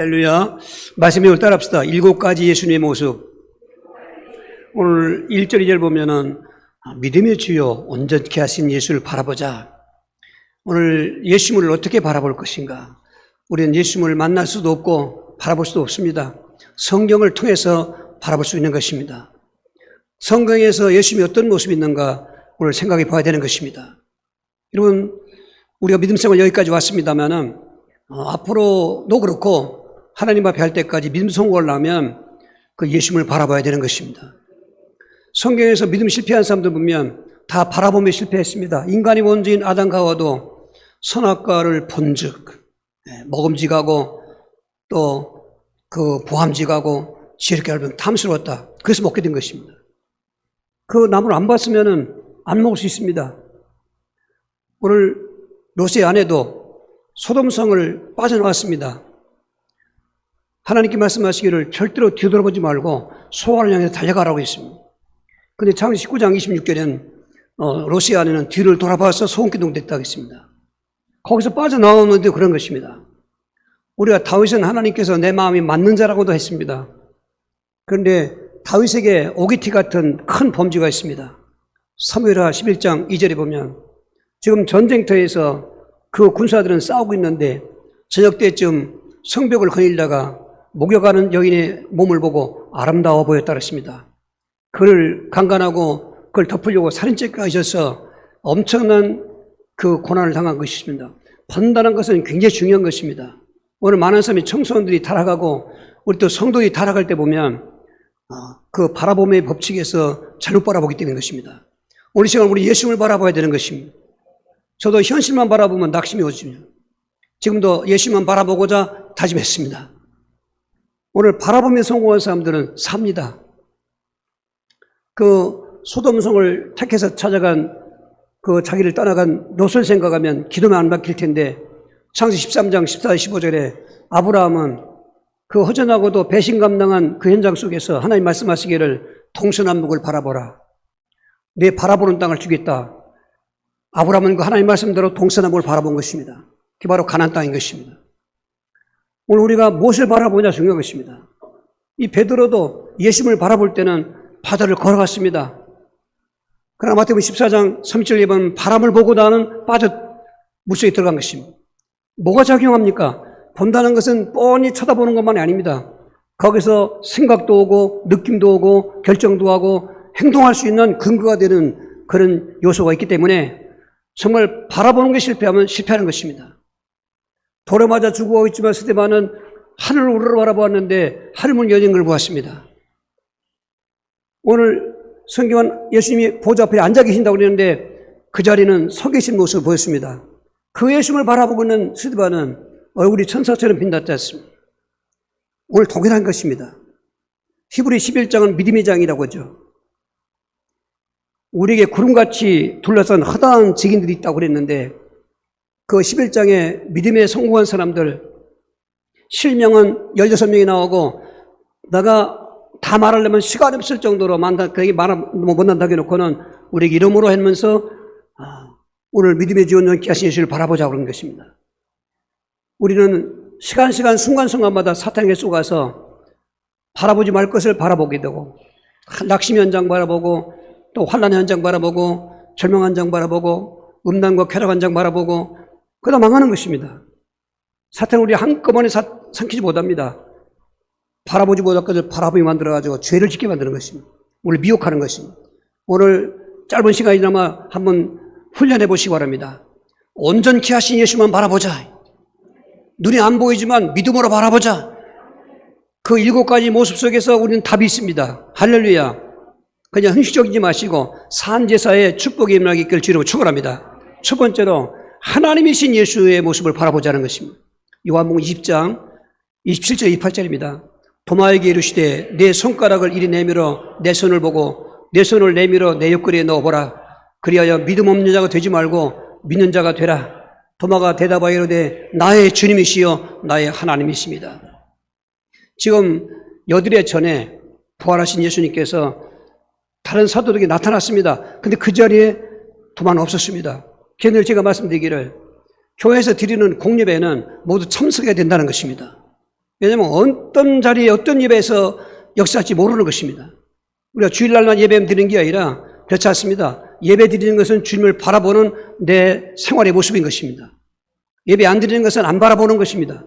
할렐루야. 말씀을 따라합시다. 7가지 예수님의 모습. 오늘 1절, 2절 보면은 믿음의 주요 온전케 하신 예수를 바라보자. 오늘 예수님을 어떻게 바라볼 것인가? 우리는 예수님을 만날 수도 없고 바라볼 수도 없습니다. 성경을 통해서 바라볼 수 있는 것입니다. 성경에서 예수님이 어떤 모습이 있는가 오늘 생각해 봐야 되는 것입니다. 여러분, 우리가 믿음 생활 여기까지 왔습니다만은 앞으로도 그렇고 하나님 앞에 할 때까지 믿음 성공을 하면 그 예수님을 바라봐야 되는 것입니다. 성경에서 믿음 실패한 사람들 보면 다 바라보며 실패했습니다. 인간의 원주인 아담과 하와도 선악과를 본즉 먹음직하고 또 그 보암직하고 지혜롭게 알면 탐스러웠다. 그래서 먹게 된 것입니다. 그 나무를 안 봤으면 안 먹을 수 있습니다. 오늘 롯의 아내도 소돔성을 빠져나왔습니다. 하나님께 말씀하시기를 절대로 뒤돌아보지 말고 소아를 향해 달려가라고 했습니다. 그런데 창세기 19장 26절에는 롯의 아내는 뒤를 돌아봐서 소금기둥 됐다고 했습니다. 거기서 빠져나오는데 그런 것입니다. 우리가 다윗은 하나님께서 내 마음이 맞는 자라고도 했습니다. 그런데 다윗에게 오기티 같은 큰 범죄가 있습니다. 사무엘하 11장 2절에 보면 지금 전쟁터에서 그 군사들은 싸우고 있는데 저녁 때쯤 성벽을 거닐다가 목욕하는 여인의 몸을 보고 아름다워 보였다 그랬습니다. 그를 강간하고 그걸 덮으려고 살인죄가 있어서 엄청난 그 고난을 당한 것입니다. 판단한 것은 굉장히 중요한 것입니다. 오늘 많은 사람이 청소년들이 타락하고 우리 또 성도들이 타락할 때 보면 그 바라봄의 법칙에서 잘못 바라보기 때문인 것입니다. 오늘 시간 우리 예수님을 바라봐야 되는 것입니다. 저도 현실만 바라보면 낙심이 오지요. 지금도 예수님만 바라보고자 다짐했습니다. 오늘 바라보며 성공한 사람들은 삽니다. 그 소돔성을 택해서 찾아간 그 자기를 떠나간 롯을 생각하면 기도만 안 막힐 텐데 창세기 13장 14, 15절에 아브라함은 그 허전하고도 배신감당한 그 현장 속에서 하나님 말씀하시기를 동서남북을 바라보라. 내 바라보는 땅을 주겠다. 아브라함은 그 하나님 말씀대로 동서남북을 바라본 것입니다. 그게 바로 가나안 땅인 것입니다. 오늘 우리가 무엇을 바라보냐 중요한 것입니다. 이 베드로도 예수님을 바라볼 때는 바다를 걸어갔습니다. 그러나 마태복음 14장 30절에 보면 바람을 보고 나는 빠져 물속에 들어간 것입니다. 뭐가 작용합니까? 본다는 것은 뻔히 쳐다보는 것만이 아닙니다. 거기서 생각도 오고 느낌도 오고 결정도 하고 행동할 수 있는 근거가 되는 그런 요소가 있기 때문에 정말 바라보는 게 실패하면 실패하는 것입니다. 돌에 맞아 죽어가고 있지만 스데반은 하늘을 우러러 바라보았는데 하늘문 열린 걸 보았습니다. 오늘 성경은 예수님이 보좌 앞에 앉아 계신다고 그러는데 그 자리는 서 계신 모습을 보였습니다. 그 예수님을 바라보고 있는 스데반은 얼굴이 천사처럼 빛났지 않습니다. 오늘 동일한 것입니다. 히브리 11장은 믿음의 장이라고 하죠. 우리에게 구름같이 둘러싼 허다한 직인들이 있다고 그랬는데 그 11장에 믿음에 성공한 사람들 실명은 16명이 나오고 내가 다 말하려면 시간이 없을 정도로 그에게 못난다고 해놓고는 우리에게 이름으로 하면서 오늘 믿음의 주 온전케 하신 예수를 바라보자고 그런 것입니다. 우리는 시간 순간순간마다 사탄에게 쏘가서 바라보지 말 것을 바라보게 되고 낙심 현장 바라보고 또 환난 현장 바라보고 절망 현장 바라보고 음란과 쾌락 현장 바라보고 그러다 망하는 것입니다. 사탄은 우리 한꺼번에 삼키지 못합니다. 바라보지 못할 것을 바라보게 만들어가지고 죄를 짓게 만드는 것입니다. 우리를 미혹하는 것입니다. 오늘 짧은 시간이나마 한번 훈련해 보시기 바랍니다. 온전케 하신 예수만 바라보자. 눈이 안 보이지만 믿음으로 바라보자. 그 7가지 모습 속에서 우리는 답이 있습니다. 할렐루야. 그냥 형식적이지 마시고 산제사의 축복이 임하기를 주로 축원합니다. 첫 번째로 하나님이신 예수의 모습을 바라보자는 것입니다. 요한복음 20장 27절 28절입니다. 도마에게 이르시되 내 손가락을 이리 내밀어 내 손을 보고 내 손을 내밀어 내 옆구리에 넣어보라. 그리하여 믿음 없는 자가 되지 말고 믿는 자가 되라. 도마가 대답하여 이르되 나의 주님이시여 나의 하나님이십니다. 지금 여드레 전에 부활하신 예수님께서 다른 사도들에게 나타났습니다. 근데 그 자리에 도마는 없었습니다. 그래서 제가 말씀드리기를 교회에서 드리는 공예배는 모두 참석해야 된다는 것입니다. 왜냐하면 어떤 자리에 어떤 예배에서 역사할지 모르는 것입니다. 우리가 주일날만 예배 드리는 게 아니라 그렇지 않습니다. 예배 드리는 것은 주님을 바라보는 내 생활의 모습인 것입니다. 예배 안 드리는 것은 안 바라보는 것입니다.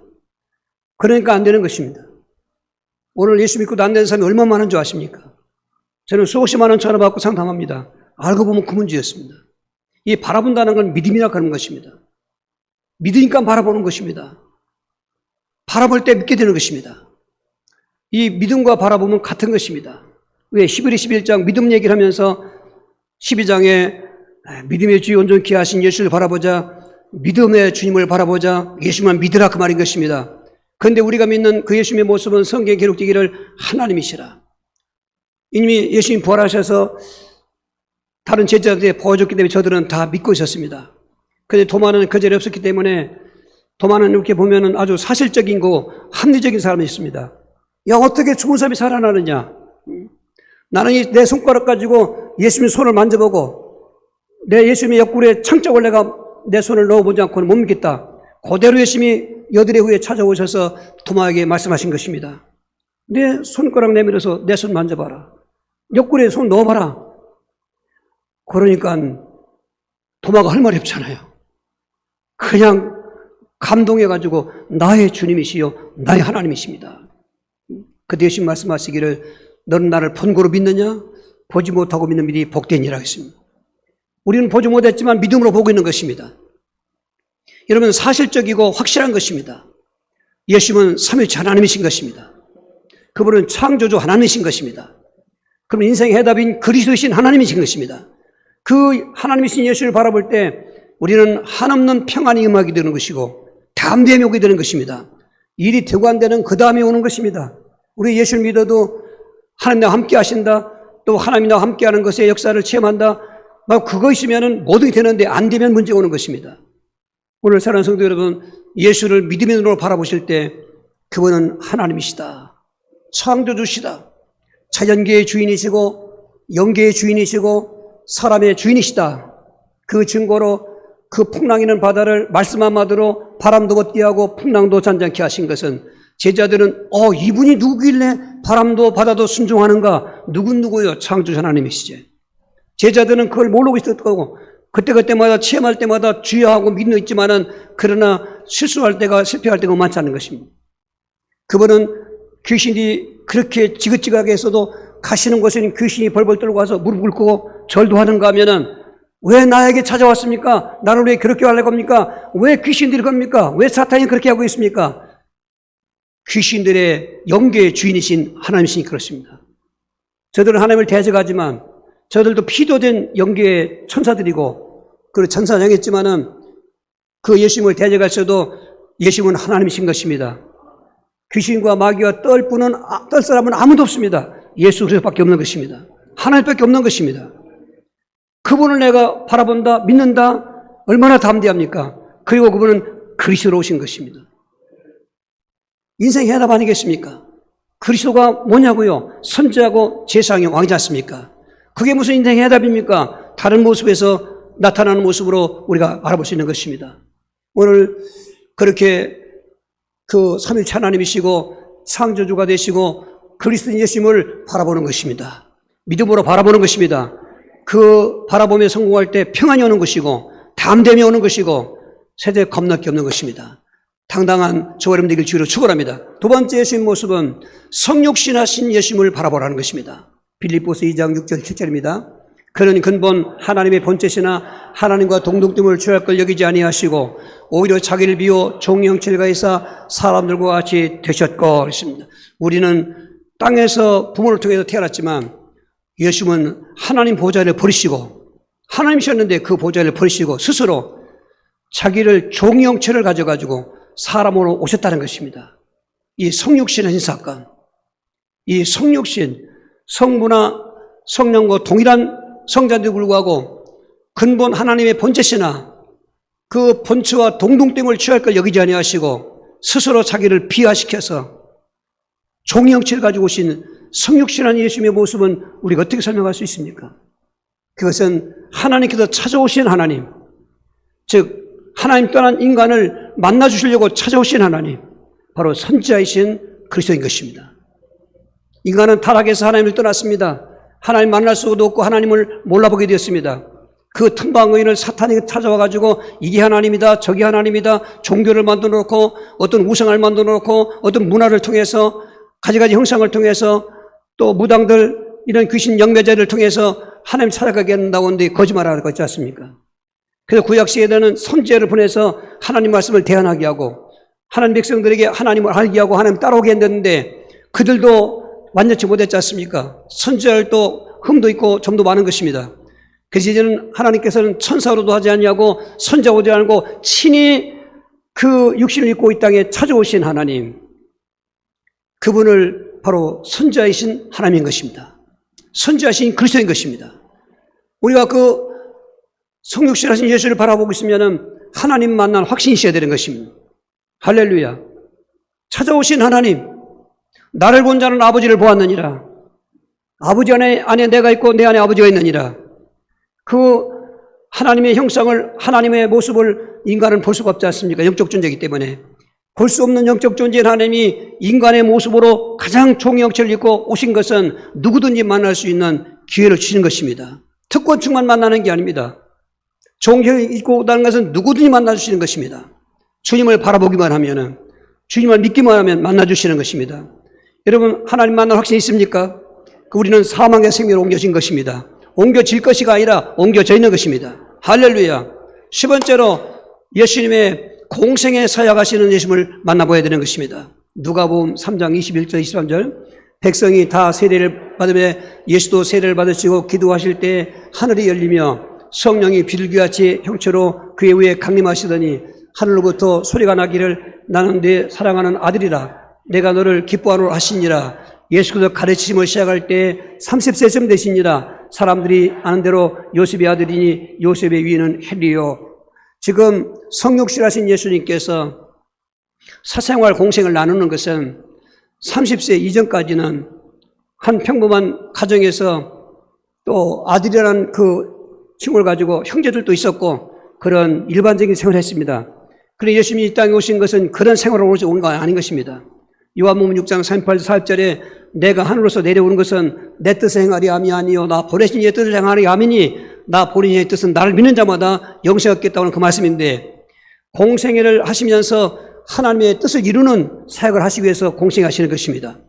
그러니까 안 되는 것입니다. 오늘 예수 믿고도 안 되는 사람이 얼마나 많은 줄 아십니까? 저는 수없이 많은 전화 받고 상담합니다. 알고 보면 그 문제였습니다. 이 바라본다는 건 믿음이라 그런 것입니다. 믿으니까 바라보는 것입니다. 바라볼 때 믿게 되는 것입니다. 이 믿음과 바라보면 같은 것입니다. 왜? 히브리 11장 믿음 얘기를 하면서 12장에 믿음의 주여 온전케 하신 예수를 바라보자, 믿음의 주님을 바라보자, 예수만 믿으라 그 말인 것입니다. 그런데 우리가 믿는 그 예수님의 모습은 성경에 기록되기를 하나님이시라. 이미 예수님 부활하셔서 다른 제자들에게 보여줬기 때문에 저들은 다 믿고 있었습니다. 그런데 도마는 그 자리에 없었기 때문에 도마는 이렇게 보면은 아주 사실적인 거 합리적인 사람이 있습니다. 야, 어떻게 죽은 사람이 살아나느냐? 나는 내 손가락 가지고 예수님 손을 만져보고 내 예수님의 옆구리에 창자를 내가 내 손을 넣어보지 않고는 못 믿겠다. 그대로 예수님이 여드레 후에 찾아오셔서 도마에게 말씀하신 것입니다. 내 손가락 내밀어서 내 손 만져봐라. 옆구리에 손 넣어봐라. 그러니까 도마가 할 말이 없잖아요. 그냥 감동해가지고 나의 주님이시요 나의 하나님이십니다. 그때 예수님 말씀하시기를 너는 나를 본고로 믿느냐? 보지 못하고 믿는 믿음이 복되니라 했습니다. 우리는 보지 못했지만 믿음으로 보고 있는 것입니다. 여러분, 사실적이고 확실한 것입니다. 예수님은 삼위일체 하나님이신 것입니다. 그분은 창조주 하나님이신 것입니다. 그럼 인생의 해답인 그리스도이신 하나님이신 것입니다. 그 하나님이신 예수를 바라볼 때 우리는 한없는 평안이 임하게 되는 것이고 담대함이 오게 되는 것입니다. 일이 되고 안 되는 그 다음에 오는 것입니다. 우리 예수를 믿어도 하나님 나와 함께 하신다, 또 하나님 나와 함께 하는 것의 역사를 체험한다, 그거 있으면 모든 게 되는데 안 되면 문제가 오는 것입니다. 오늘 사랑하는 성도 여러분, 예수를 믿음의 눈으로 바라보실 때 그분은 하나님이시다, 창조주시다, 자연계의 주인이시고 영계의 주인이시고 사람의 주인이시다. 그 증거로 그 풍랑이는 바다를 말씀 한마디로 바람도 걷게 하고 풍랑도 잔잔케 하신 것은 제자들은 이분이 누구길래 바람도 바다도 순종하는가? 누구요? 창조주 하나님이시지. 제자들은 그걸 모르고 있었던 거고 그때마다 체험할 때마다 주여하고 믿는 있지만은 그러나 실수할 때가 실패할 때가 많지 않은 것입니다. 그분은 귀신이 그렇게 지긋지긋하게 했어도 가시는 곳에는 귀신이 벌벌 떨고 와서 무릎 꿇고 절도 하는가 하면은 왜 나에게 찾아왔습니까? 나를 왜 그렇게 하려고 합니까? 왜 귀신들이 겁니까? 왜 사탄이 그렇게 하고 있습니까? 귀신들의 영계의 주인이신 하나님이시니 그렇습니다. 저들은 하나님을 대적하지만 저들도 피도된 영계의 천사들이고 그 천사장했지만은 그 예수님을 대적하셔도 예수님은 하나님이신 것입니다. 귀신과 마귀와 떨 사람은 아무도 없습니다. 예수 그리스도밖에 없는 것입니다. 하나님밖에 없는 것입니다. 그분을 내가 바라본다, 믿는다, 얼마나 담대합니까? 그리고 그분은 그리스도로 오신 것입니다. 인생의 해답 아니겠습니까? 그리스도가 뭐냐고요? 선지자고 제사장의 왕이지 않습니까? 그게 무슨 인생의 해답입니까? 다른 모습에서 나타나는 모습으로 우리가 알아볼 수 있는 것입니다. 오늘 그렇게 그 삼위일체 하나님이시고 창조주가 되시고 그리스도 예수님을 바라보는 것입니다. 믿음으로 바라보는 것입니다. 그 바라보며 성공할 때 평안이 오는 것이고 담대함이 오는 것이고 세대에 겁날 게 없는 것입니다. 당당한 저와 여러분 되길 주로 축원합니다. 두 번째 예수님 모습은 성육신하신 예수님을 바라보라는 것입니다. 빌립보서 2장 6절 7절입니다. 그는 근본 하나님의 본체시나 하나님과 동등됨을 취할 걸 여기지 아니하시고 오히려 자기를 비워 종의 형체를 가하사 사람들과 같이 되셨고 했습니다. 우리는 땅에서 부모를 통해서 태어났지만 예수님은 하나님 보좌를 버리시고 하나님이셨는데 그 보좌를 버리시고 스스로 자기를 종의 형체를 가져가지고 사람으로 오셨다는 것입니다. 이 성육신의 사건, 이 성육신, 성부나 성령과 동일한 성자인데도 불구하고 근본 하나님의 본체시나 그 본체와 동등됨을 취할 걸 여기지 아니하시고 스스로 자기를 비하시켜서 종의 형체를 가지고 오신 성육신한 예수님의 모습은 우리가 어떻게 설명할 수 있습니까? 그것은 하나님께서 찾아오신 하나님, 즉 하나님 떠난 인간을 만나주시려고 찾아오신 하나님, 바로 선지자이신 그리스도인 것입니다. 인간은 타락해서 하나님을 떠났습니다. 하나님 만날 수도 없고 하나님을 몰라보게 되었습니다. 그 틈바구니를 사탄이 찾아와가지고 이게 하나님이다, 저게 하나님이다, 종교를 만들어 놓고 어떤 우상을 만들어 놓고 어떤 문화를 통해서 가지가지 형상을 통해서 또 무당들 이런 귀신 영매자를 통해서 하나님 찾아가게 한다고 하는데 거짓말하고 있지 않습니까? 그래서 구약시대에는 선지자를 보내서 하나님 말씀을 대언하게 하고 하나님 백성들에게 하나님을 알게 하고 하나님 따라오게 했는데 그들도 완전치 못했지 않습니까? 선지자들도 흠도 있고 점도 많은 것입니다. 그래서 이제는 하나님께서는 천사로도 하지 않냐고 선지자오지 않고 친히 그 육신을 입고 이 땅에 찾아오신 하나님, 그분을 바로 선지자이신 하나님인 것입니다. 선지자이신 그리스도인 것입니다. 우리가 그 성육신하신 예수를 바라보고 있으면 하나님 만난 확신이 있어야 되는 것입니다. 할렐루야. 찾아오신 하나님, 나를 본 자는 아버지를 보았느니라. 아버지 안에 내가 있고 내 안에 아버지가 있느니라. 그 하나님의 형상을, 하나님의 모습을 인간은 볼 수가 없지 않습니까? 영적 존재이기 때문에. 볼 수 없는 영적 존재인 하나님이 인간의 모습으로 가장 총영체를 입고 오신 것은 누구든지 만날 수 있는 기회를 주시는 것입니다. 특권층만 만나는 게 아닙니다. 종교를 입고 온다는 것은 누구든지 만나주시는 것입니다. 주님을 바라보기만 하면은, 주님을 믿기만 하면 만나주시는 것입니다. 여러분, 하나님 만날 확신이 있습니까? 우리는 사망의 생명으로 옮겨진 것입니다. 옮겨질 것이 아니라 옮겨져 있는 것입니다. 할렐루야. 10번째로 예수님의 공생에 사역하시는 예수님을 만나봐야 되는 것입니다. 누가복음 3장 21절 23절 백성이 다 세례를 받으며 예수도 세례를 받으시고 기도하실 때 하늘이 열리며 성령이 비둘기같이 형체로 그의 위에 강림하시더니 하늘로부터 소리가 나기를 나는 내 사랑하는 아들이라 내가 너를 기뻐하노라 하시니라. 예수께서 가르치심을 시작할 때 30세쯤 되시니라. 사람들이 아는 대로 요셉의 아들이니 요셉의 위는 헬리요. 지금 성육신하신 예수님께서 사생활 공생을 나누는 것은 30세 이전까지는 한 평범한 가정에서 또 아들이라는 그 칭호를 가지고 형제들도 있었고 그런 일반적인 생활을 했습니다. 그런데 예수님이 이 땅에 오신 것은 그런 생활을 온 거 아닌 것입니다. 요한복음 6장 38절에 내가 하늘로서 내려오는 것은 내 뜻을 행하리 함이 아니요 나 보내신 이의 뜻을 행하리 함이니 나 보내신 이의 뜻은 나를 믿는 자마다 영생을 얻겠다는 그 말씀인데 공생애를 하시면서 하나님의 뜻을 이루는 사역을 하시기 위해서 공생하시는 것입니다.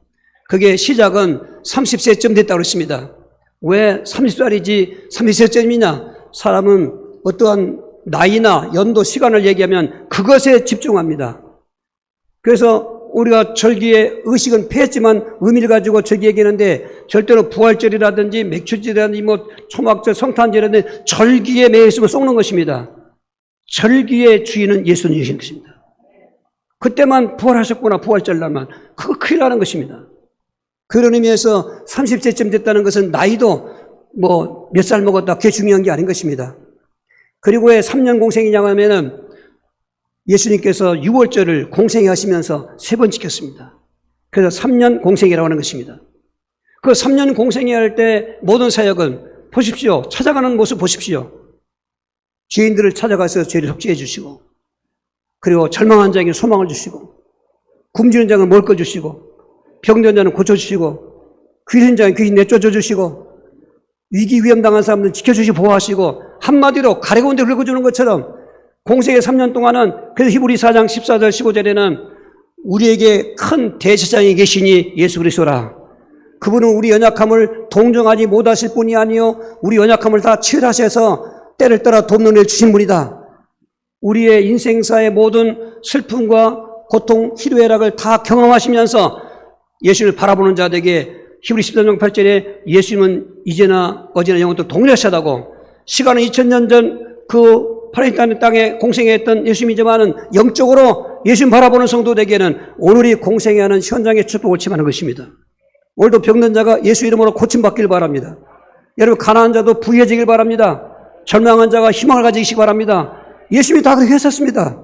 그게 시작은 30세쯤 됐다고 했습니다. 왜 30살이지 30세쯤이냐? 사람은 어떠한 나이나 연도, 시간을 얘기하면 그것에 집중합니다. 그래서 우리가 절기의 의식은 패했지만 의미를 가지고 절기 얘기하는데 절대로 부활절이라든지 맥주절이라든지 뭐 초막절, 성탄절이라든지 절기에 매여 있으면 속는 것입니다. 절기의 주인은 예수님이신 것입니다. 그때만 부활하셨구나, 부활절날만. 그거 큰일 나는 것입니다. 그런 의미에서 30세쯤 됐다는 것은 나이도 뭐 몇 살 먹었다, 그게 중요한 게 아닌 것입니다. 그리고 왜 3년 공생이냐고 하면은 예수님께서 6월절을 공생회 하시면서 3번 지켰습니다. 그래서 3년 공생회라고 하는 것입니다. 그 3년 공생회 할 때 모든 사역은 보십시오. 찾아가는 모습 보십시오. 죄인들을 찾아가서 죄를 속죄해 주시고 그리고 절망한 자에게 소망을 주시고 굶주린 자는 먹을 주시고 병든 자는 고쳐주시고 귀신 자는 귀신 내쫓아 주시고 위기 위험 당한 사람들 지켜주시고 보호하시고 한마디로 가래가운데 긁어주는 것처럼 공생의 3년 동안은 그래서 히브리 4장 14절 15절에는 우리에게 큰 대제사장이 계시니 예수 그리스도라. 그분은 우리 연약함을 동정하지 못하실 뿐이 아니요 우리 연약함을 다 치유하셔서 때를 따라 돕는 일 주신 분이다. 우리의 인생사의 모든 슬픔과 고통, 희노애락을 다 경험하시면서 예수를 바라보는 자들에게 히브리 13장 8절에 예수님은 이제나 어제나 영원토록 동일하시다고 시간은 2000년 전 그 팔레스타인 땅에 공생했던 예수님이지만은 영적으로 예수님 바라보는 성도들에게는 오늘이 공생하는 현장에 축복을 침하는 것입니다. 오늘도 병든 자가 예수 이름으로 고침받길 바랍니다. 여러분 가난한 자도 부유해지길 바랍니다. 절망한 자가 희망을 가지시기 바랍니다. 예수님이 다 그렇게 했었습니다.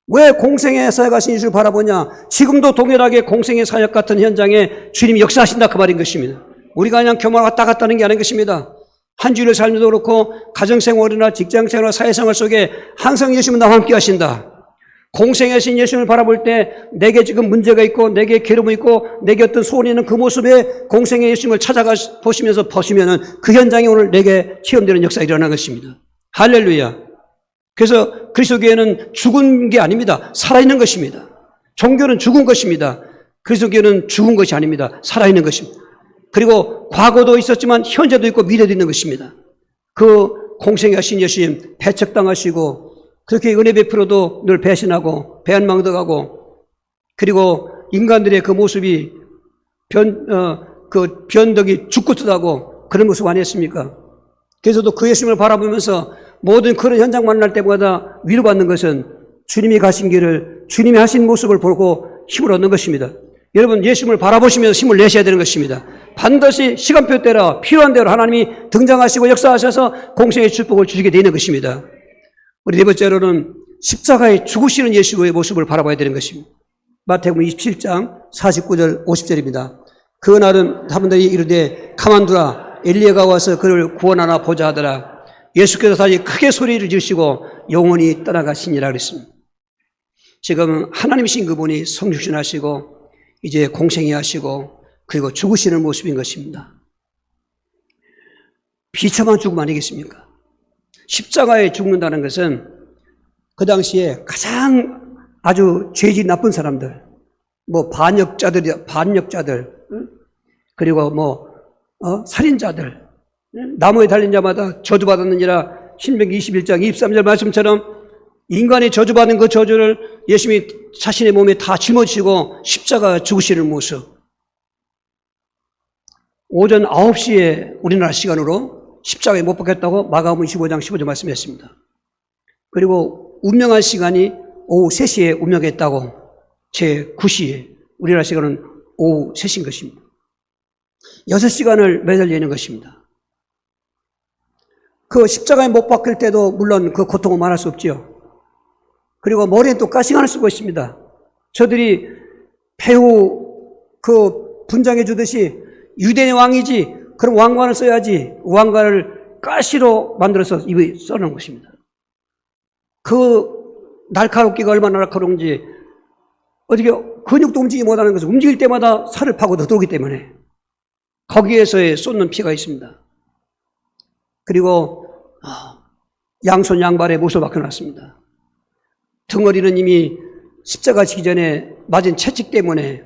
왜 공생의 사역하신 예수를 바라보냐? 지금도 동일하게 공생의 사역 같은 현장에 주님이 역사하신다 그 말인 것입니다. 우리가 그냥 교만 왔다 갔다 하는 게 아닌 것입니다. 한 주일을 살면도 그렇고 가정생활이나 직장생활, 사회생활 속에 항상 예수님은 나와 함께 하신다. 공생애신 예수님을 바라볼 때 내게 지금 문제가 있고 내게 괴로움이 있고 내게 어떤 소원이 있는 그 모습에 공생애 예수님을 찾아가 보시면서 보시면은 그 현장이 오늘 내게 체험되는 역사가 일어나는 것입니다. 할렐루야. 그래서 그리스도교회는 죽은 게 아닙니다. 살아있는 것입니다. 종교는 죽은 것입니다. 그리스도교회는 죽은 것이 아닙니다. 살아있는 것입니다. 그리고 과거도 있었지만 현재도 있고 미래도 있는 것입니다. 그 공생애하신 예수님 배척당하시고 그렇게 은혜 베풀어도 늘 배신하고 배은망덕하고 그리고 인간들의 그 모습이 그 변덕이 죽구듯하고 그런 모습 아니었습니까? 그래서도 그 예수님을 바라보면서 모든 그런 현장 만날 때마다 위로받는 것은 주님이 가신 길을 주님이 하신 모습을 보고 힘을 얻는 것입니다. 여러분 예수님을 바라보시면서 힘을 내셔야 되는 것입니다. 반드시 시간표 대로 필요한 대로 하나님이 등장하시고 역사하셔서 공생의 축복을 주시게 되는 것입니다. 우리 네 번째로는 십자가에 죽으시는 예수의 모습을 바라봐야 되는 것입니다. 마태복음 27장 49절 50절입니다. 그날은 사람들이 이르되 가만두라 엘리야가 와서 그를 구원하나 보자 하더라. 예수께서 다시 크게 소리를 지르시고 영원히 떠나가시니라 그랬습니다. 지금 하나님이신 그분이 성육신하시고 이제 공생애 하시고 그리고 죽으시는 모습인 것입니다. 비참한 죽음 아니겠습니까? 십자가에 죽는다는 것은 그 당시에 가장 아주 죄질이 나쁜 사람들, 반역자들, 그리고 살인자들, 나무에 달린 자마다 저주받았느니라 신명기 21장 23절 말씀처럼 인간이 저주받은 그 저주를 예수님이 자신의 몸에 다 짊어지시고 십자가 죽으시는 모습. 오전 9시에 우리나라 시간으로 십자가에 못 박혔다고 마가복음 25장 15절 말씀했습니다. 그리고 운명한 시간이 오후 3시에 운명했다고 제 9시에 우리나라 시간은 오후 3시인 것입니다. 6시간을 매달려 있는 것입니다. 그 십자가에 못 박힐 때도 물론 그 고통은 말할 수 없지요. 그리고 머리에 또 가시관을 쓰고 있습니다. 저들이 배우 그 분장해 주듯이 유대인의 왕이지 그럼 왕관을 써야지 왕관을 가시로 만들어서 입에 써놓은 것입니다. 그 날카롭기가 얼마나 날카로운지 어떻게 근육도 움직이지 못하는 것은 움직일 때마다 살을 파고 들어오기 때문에 거기에서의 쏟는 피가 있습니다. 그리고 양손 양발에 못을 박혀놨습니다. 덩어리는 이미 십자가 지기 전에 맞은 채찍 때문에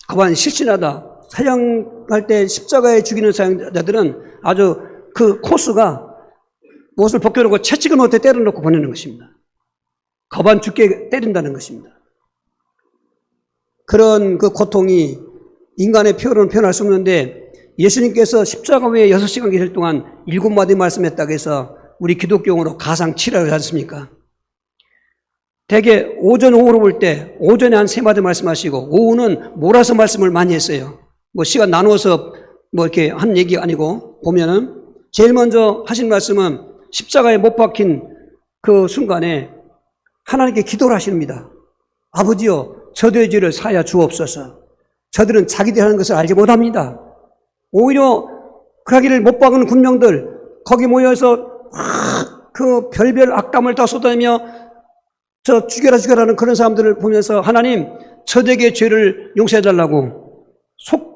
그만 실신하다. 사형할 때 십자가에 죽이는 사형자들은 아주 그 코스가 못을 벗겨놓고 채찍을 못해 때려놓고 보내는 것입니다. 가만 죽게 때린다는 것입니다. 그런 그 고통이 인간의 표현은 표현할 수 없는데 예수님께서 십자가 위에 6시간 계실 동안 7마디 말씀했다고 해서 우리 기독교용어로 가상치라고 하지 않습니까? 대개 오전 오후로 볼 때 오전에 한 3마디 말씀하시고 오후는 몰아서 말씀을 많이 했어요. 시간 나누어서 이렇게 한 얘기가 아니고 보면은 제일 먼저 하신 말씀은 십자가에 못 박힌 그 순간에 하나님께 기도를 하십니다. 아버지여 저들의 죄를 사하여 주옵소서. 저들은 자기들이 하는 것을 알지 못합니다. 오히려 그라기를 못 박은 군병들 거기 모여서 그 별별 악담을 다 쏟아내며 저 죽여라는 그런 사람들을 보면서 하나님 저들에게 죄를 용서해달라고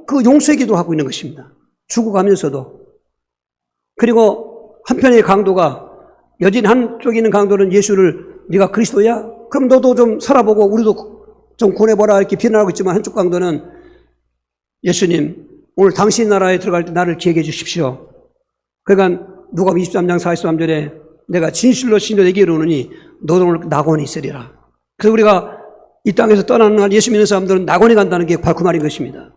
그 용서의 기도하고 있는 것입니다. 죽어가면서도. 그리고 한편의 강도가 여진 한쪽에 있는 강도는 예수를 네가 그리스도야? 그럼 너도 좀 살아보고 우리도 좀 권해보라 이렇게 비난하고 있지만 한쪽 강도는 예수님 오늘 당신 나라에 들어갈 때 나를 기억해 주십시오. 그러니까 누가복음 23장 43절에 내가 진실로 내게 이르노니 너도 오늘 낙원에 있으리라. 그래서 우리가 이 땅에서 떠나는 날 예수 믿는 사람들은 낙원에 간다는 게 바로 그 말인 것입니다.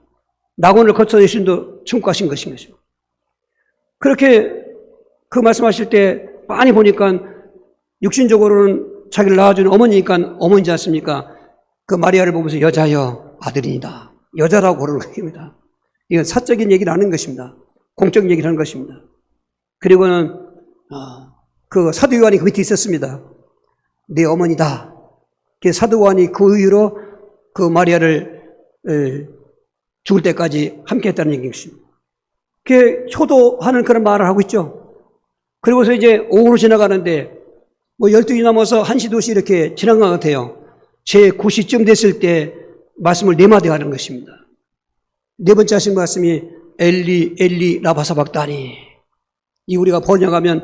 낙원을 거쳐 예수님도 천국 가신 것인 것입니다. 그렇게 그 말씀하실 때 많이 보니까 육신적으로는 자기를 낳아주는 어머니니까 어머니지 않습니까? 그 마리아를 보면서 여자여 아들이니다. 여자라고 부르는 것입니다. 이건 사적인 얘기를 하는 것입니다. 공적 얘기를 하는 것입니다. 그리고는 그 사도 요한이 그 밑에 있었습니다. 내 어머니다. 사도 요한이 그 이유로 그 마리아를 죽을 때까지 함께 했다는 얘기입니다. 효도하는 그런 말을 하고 있죠. 그리고서 이제 오후로 지나가는데 뭐 12시 넘어서 1시, 2시 이렇게 지난 것 같아요. 제 9시쯤 됐을 때 말씀을 4마디 하는 것입니다. 네 번째 하신 말씀이 엘리 엘리 라바사박다니. 이 우리가 번역하면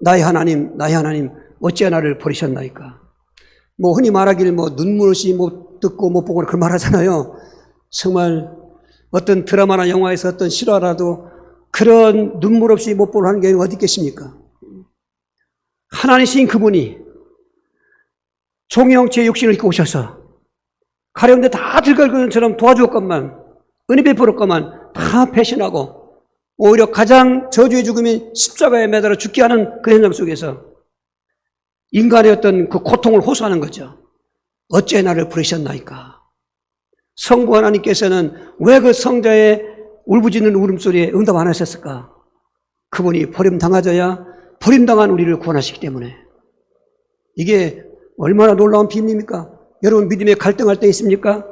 나의 하나님 나의 하나님 어찌 나를 버리셨나이까. 뭐 흔히 말하길 뭐 눈물 없이 못 듣고 못 보고 그런 말 하잖아요. 정말 어떤 드라마나 영화에서 어떤 실화라도 그런 눈물 없이 못 보고 하는 게 어디 있겠습니까? 하나님이신 그분이 종의 형체의 육신을 입고 오셔서 가려운데 다 들갈 것처럼 도와주었건만 은혜 베풀었건만 다 배신하고 오히려 가장 저주의 죽음인 십자가에 매달아 죽게 하는 그 현장 속에서 인간의 어떤 그 고통을 호소하는 거죠. 어째 나를 부르셨나이까. 성부 하나님께서는 왜 그 성자의 울부짖는 울음소리에 응답 안 하셨을까? 그분이 버림당하져야 버림당한 우리를 구원하시기 때문에. 이게 얼마나 놀라운 비밀입니까? 여러분 믿음에 갈등할 때 있습니까?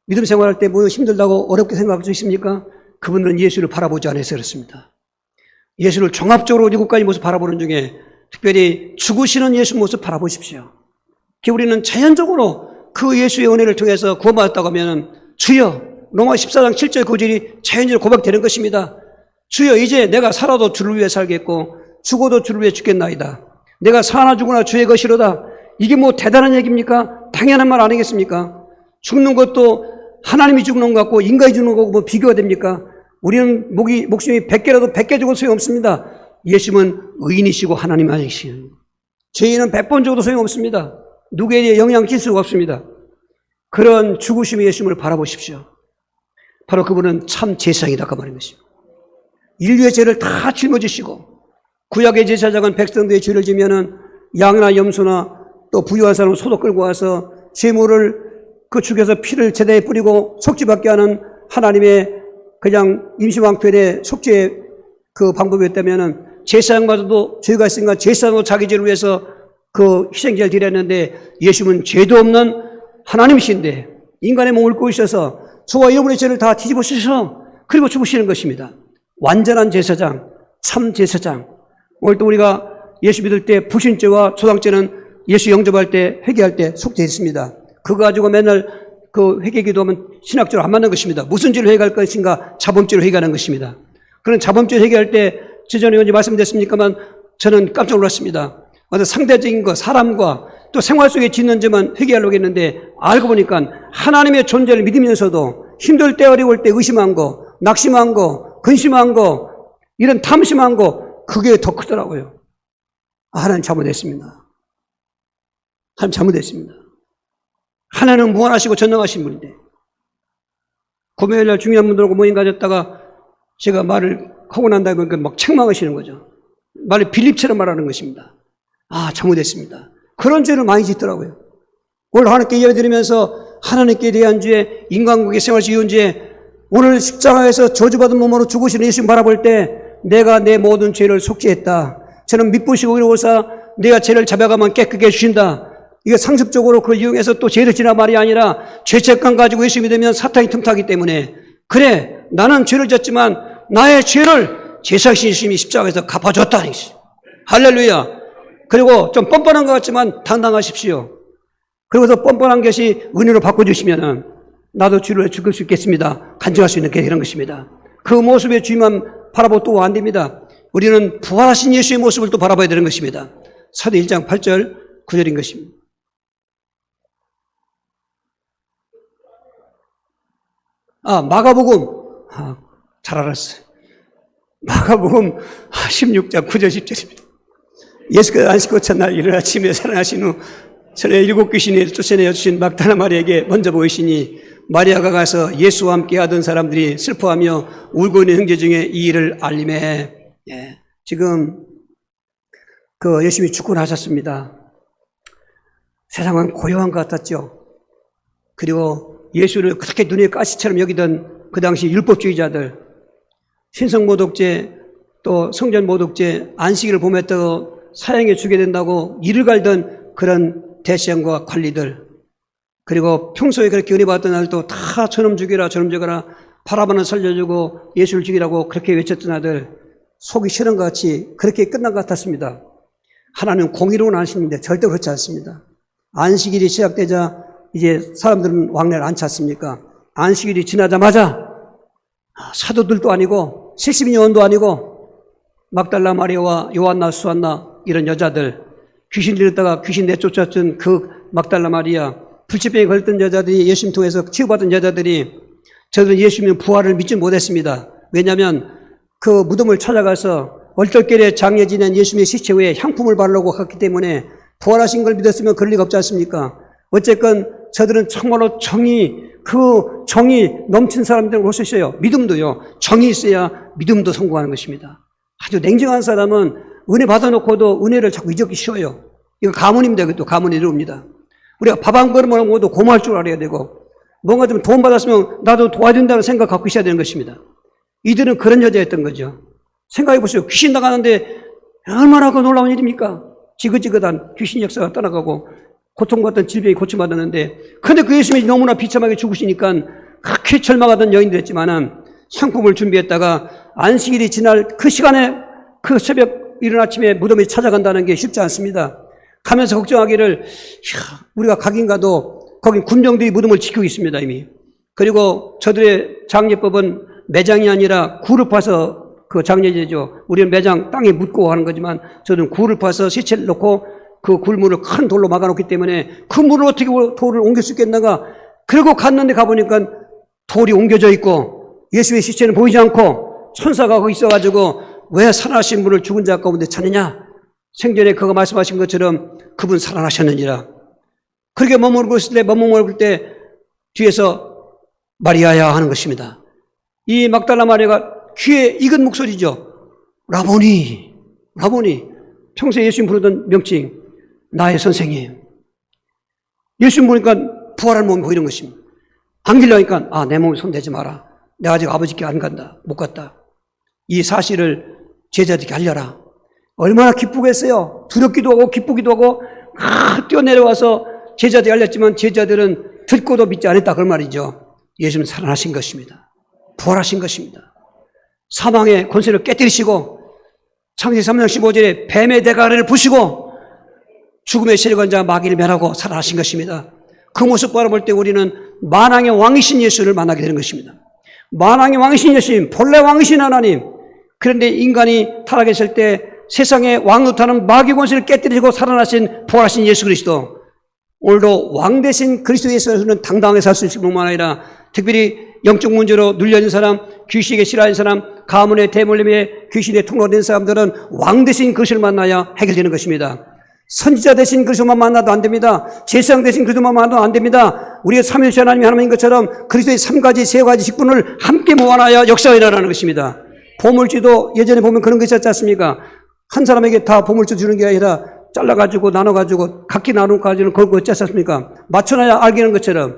믿음 생활할 때 뭐 힘들다고 어렵게 생각할 수 있습니까? 그분은 예수를 바라보지 않아서 그렇습니다. 예수를 종합적으로 7가지 모습 바라보는 중에 특별히 죽으시는 예수 모습 바라보십시오. 우리는 자연적으로 그 예수의 은혜를 통해서 구원받았다고 하면 주여 로마 14장 7절 구절이 자연적으로 고백되는 것입니다. 주여 이제 내가 살아도 주를 위해 살겠고 죽어도 주를 위해 죽겠나이다. 내가 사나 죽으나 주의 것이로다. 이게 뭐 대단한 얘기입니까? 당연한 말 아니겠습니까? 죽는 것도 하나님이 죽는 것 같고 인간이 죽는 거고 뭐 비교가 됩니까? 우리는 목숨이 100개라도 100개 죽어도 소용없습니다. 예수님은 의인이시고 하나님 아니시고 죄인은 100번 죽어도 소용없습니다. 누구에게 영향 줄 수가 없습니다. 그런 죽으심의 예수님을 바라보십시오. 바로 그분은 참 제사장이다 그 말인 것입니다. 인류의 죄를 다 짊어지시고 구약의 제사장은 백성들의 죄를 지면은 양이나 염소나 또 부유한 사람은 소도 끌고 와서 제물을 그 죽여서 피를 제단에 뿌리고 속죄받게 하는 하나님의 그냥 임시방편의 속죄의 그 방법이었다면은 제사장마저도 죄가 있으니까 제사장도 자기 죄를 위해서 그 희생제를 드렸는데 예수님은 죄도 없는 하나님이신데 인간의 몸을 꾸리셔서 저와 여러분의 죄를 다 뒤집어 쓰셔서 그리고 죽으시는 것입니다. 완전한 제사장, 참 제사장. 오늘 또 우리가 예수 믿을 때 불신죄와 초당죄는 예수 영접할 때 회개할 때 속죄했습니다. 그거 가지고 맨날 그 회개 기도하면 신학적으로 안 맞는 것입니다. 무슨 죄를 회개할 것인가? 자범죄를 회개하는 것입니다. 그런 자범죄를 회개할 때 지전에 언제 말씀드렸습니까만 저는 깜짝 놀랐습니다. 어떤 상대적인 거, 사람과 또 생활 속에 짓는 죄만 회개하려고 했는데 알고 보니까 하나님의 존재를 믿으면서도 힘들 때 어려울 때 의심한 거, 낙심한 거, 근심한 거, 이런 탐심한 거 그게 더 크더라고요. 하나님 잘못했습니다. 하나님 잘못했습니다. 하나님은 무한하시고 전능하신 분인데 금요일날 중요한 분들하고 모임 가졌다가 제가 말을 하고 난 다음에 막 책망하시는 거죠. 말을 빌립처럼 말하는 것입니다. 아, 잘못했습니다. 그런 죄를 많이 짓더라고요. 오늘 하나님께 예배드리면서 하나님께 대한 죄, 인간관계 생활 지은 죄, 오늘 십자가에서 저주받은 몸으로 죽으시는 예수님 바라볼 때 내가 내 모든 죄를 속죄했다. 저는 미쁘시고 의로우사 내가 죄를 잡아가면 깨끗게 해주신다. 이게 상습적으로 그걸 이용해서 또 죄를 지나 말이 아니라 죄책감 가지고 예수 믿으면 사탄이 틈타기 때문에 그래 나는 죄를 졌지만 나의 죄를 제사신 예수님이 십자가에서 갚아줬다는 것이죠. 할렐루야. 그리고 좀 뻔뻔한 것 같지만 당당하십시오. 그리고서 뻔뻔한 것이 은혜로 바꿔주시면은 나도 주를 죽을 수 있겠습니다. 간증할 수 있는 그런 것입니다. 그 모습의 주님만 바라보고 또 안 됩니다. 우리는 부활하신 예수의 모습을 또 바라봐야 되는 것입니다. 사도 1장 8절 9절인 것입니다. 마가복음. 잘 알았어요. 마가복음 16장 9절 10절입니다. 예수께서 안식구 첫날 이른 아침에 살아나신 후 전에 7 귀신이 쫓아내어 주신 막다나 마리아에게 먼저 보이시니 마리아가 가서 예수와 함께 하던 사람들이 슬퍼하며 울고 있는 형제 중에 이 일을 알림해. 예. 지금 그 예수님이 죽고 나셨습니다. 세상은 고요한 것 같았죠. 그리고 예수를 그렇게 눈에 가시처럼 여기던 그 당시 율법주의자들, 신성모독죄, 또 성전모독죄, 안식일을 범했다고 사형에 주게 된다고 이를 갈던 그런 대시장과 관리들, 그리고 평소에 그렇게 은혜 받던 날도 다 저놈 죽여라 저놈 죽여라 바라바는 살려주고 예수를 죽이라고 그렇게 외쳤던 아들 속이 시른 것 같이 그렇게 끝난 것 같았습니다. 하나님은 공의로운 하나님인데 절대 그렇지 않습니다. 안식일이 시작되자 이제 사람들은 왕래를 안 찾습니까? 안식일이 지나자마자 사도들도 아니고 70년도 아니고 막달라 마리아와 요한나 수안나 이런 여자들, 귀신 들렸다가 귀신 내쫓았던 그 막달라 마리아, 불치병에 걸렸던 여자들이 예수님 통해서 치유받은 여자들이 저들은 예수님의 부활을 믿지 못했습니다. 왜냐하면 그 무덤을 찾아가서 얼떨결에 장례 지낸 예수님의 시체 위에 향품을 바르려고 갔기 때문에 부활하신 걸 믿었으면 그럴 리가 없지 않습니까? 어쨌건 저들은 정말로 그 정이 넘친 사람들로서 있어요. 믿음도요. 정이 있어야 믿음도 성공하는 것입니다. 아주 냉정한 사람은 은혜 받아놓고도 은혜를 자꾸 잊기 쉬워요. 이거 가문입니다. 이것도 가문이 이루입니다. 우리가 밥 한 그릇 먹어도 고마울 줄 알아야 되고 뭔가 좀 도움 받았으면 나도 도와준다는 생각 갖고 있어야 되는 것입니다. 이들은 그런 여자였던 거죠. 생각해 보세요. 귀신 나가는데 얼마나 그 놀라운 일입니까? 지긋지긋한 귀신 역사가 떠나가고 고통받던 질병이 고침받았는데 근데 그 예수님이 너무나 비참하게 죽으시니까 그렇게 절망하던 여인들 했지만은 향품을 준비했다가 안식일이 지날 그 시간에 그 새벽 이른 아침에 무덤에 찾아간다는 게 쉽지 않습니다. 가면서 걱정하기를 우리가 가긴 가도 거기 군병들이 무덤을 지키고 있습니다 이미. 그리고 저들의 장례법은 매장이 아니라 굴을 파서 그 장례제죠. 우리는 매장 땅에 묻고 하는 거지만 저들은 굴을 파서 시체를 놓고 그 굴물을 큰 돌로 막아놓기 때문에 그 물을 어떻게 돌을 옮길 수 있겠나가. 그리고 갔는데 가보니까 돌이 옮겨져 있고 예수의 시체는 보이지 않고 천사가 거기 있어가지고 왜 살아나신 분을 죽은 자 가운데 찾느냐. 생전에 그가 말씀하신 것처럼 그분 살아나셨느니라. 그렇게 머무를 때 뒤에서 마리아야 하는 것입니다. 이 막달라 마리아가 귀에 익은 목소리죠. 라보니. 평소에 예수님 부르던 명칭. 나의 선생님. 예수님 보니까 부활한 몸이 보이는 것입니다. 안기려니까 내 몸에 손대지 마라. 내가 아직 아버지께 안 간다. 못 갔다. 이 사실을 제자들에게 알려라. 얼마나 기쁘겠어요. 두렵기도 하고 기쁘기도 하고 뛰어내려와서 제자들이 알렸지만 제자들은 듣고도 믿지 않았다 그 말이죠. 예수님은 살아나신 것입니다. 부활하신 것입니다. 사망의 권세를 깨뜨리시고 창세기 3장 15절에 뱀의 대가리를 부시고 죽음의 세력원자 마귀를 멸하고 살아나신 것입니다. 그 모습 바라볼 때 우리는 만왕의 왕이신 예수를 만나게 되는 것입니다. 만왕의 왕이신 예수님, 본래 왕이신 하나님. 그런데 인간이 타락했을 때 세상의 왕노릇하는 마귀 권세를 깨뜨리고 살아나신 부활하신 예수 그리스도. 오늘도 왕 대신 그리스도 예수는 당당하게 살 수 있을 뿐만 아니라 특별히 영적 문제로 눌려있는 사람, 귀신에게 싫어하는 사람, 가문의 대물림에 귀신의 통로된 사람들은 왕 대신 그리스도를 만나야 해결되는 것입니다. 선지자 대신 그리스도만 만나도 안 됩니다. 제사장 대신 그리스도만 만나도 안 됩니다. 우리의 삼위일체 하나님이 하나님인 것처럼 그리스도의 3가지, 3가지 직분을 함께 모아놔야 역사가 일어나는 것입니다. 보물주도 예전에 보면 그런 거 있었지 않습니까? 한 사람에게 다 보물주 주는 게 아니라 잘라가지고 나눠가지고 각기 나눠가지고 그걸 어찌 했습니까? 맞춰놔야 알게 하는 것처럼